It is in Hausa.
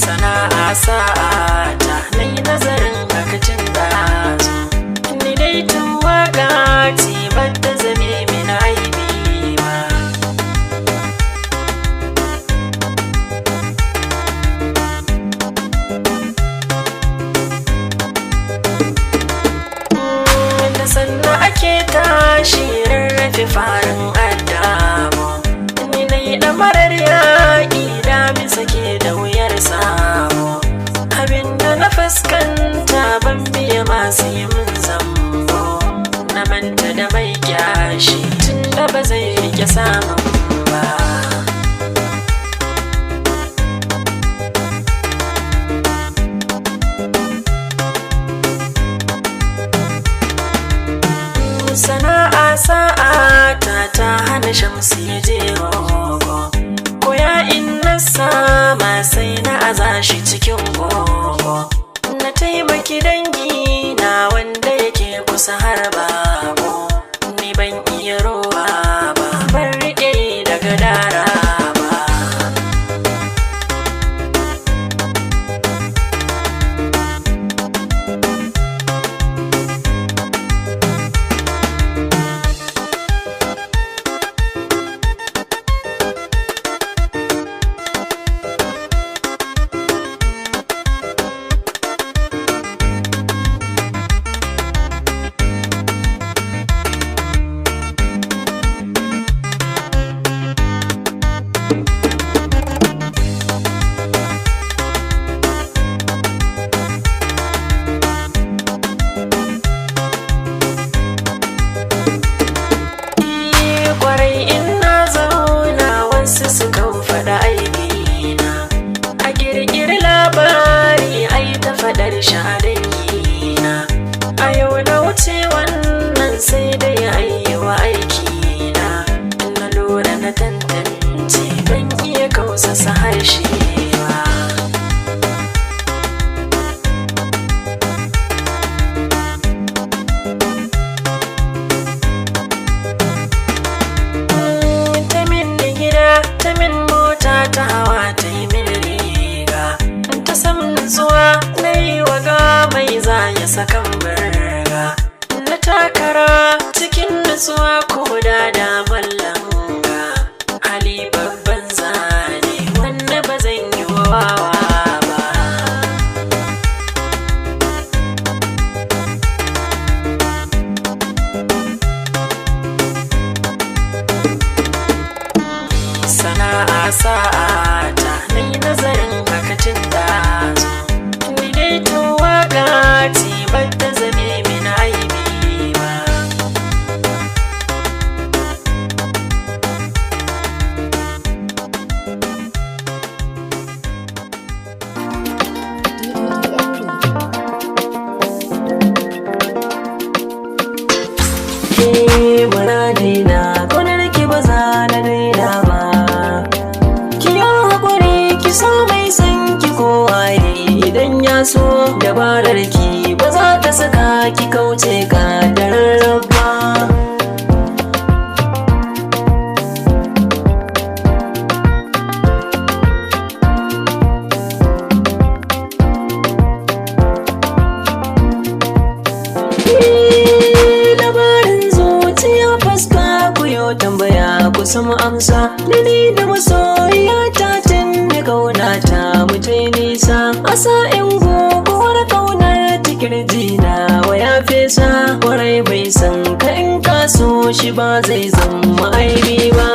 Sana'a sa'a ta nai nazarin bakacin ɗazu, ni dai tun waka ce bata zame min aibi ba. Da sanda ake tashi rarrafe farin addamu, ni dai ɗamarar yaƙi da bisa ke da wuyar samu. Abinda na fuskanta ban biya masu yi min zambo, na manta da mai kyashi tun da ba zai rike samun ba. Sana'a sa'a ta hana Shamsu ya je rogo, koya in na sama sai na aza shi cikin gogo, na taimaki dangi na wanda yake kusa har babu. Ni ban iya rowa ba, ban riƙe daga dara ba. Kwarai in na zauna wasu sukan faɗa aibina, a ƙirƙiri labari ai ta faɗar shi a dangina. A yau na wuce wannan sai dai ayyawa aikina, na lura na tantance ban iya kausasa harshe ba. Ta min mota ta hawa ta yi min riga, ta samun nutsuwa na yi waga mai za ya sakan birga, na takara cikin nutsuwa ko da mallanga. Hali babban zane wanda ba zan yi wawa ba. Sana'a sa'a ta nai nazarin bakacin ɗazu, ni dai tun waka ce bata zame min aibi ba. Bara daina ƙaunar ki ba za na daina ba, ki yi haƙuri ki so mai san ki kowa ne idan ya so. Dabarar ki ba za ta saka ki kauce ka da rarraba. Tambaya ku samu amsa, da ni da masoyiya ta tun da kauna ta mutai nisa. A sa'in guguwar kaunar tikirji na waya fesa, kwarai bai san ka in ka so shi ba zai zama aibi ba.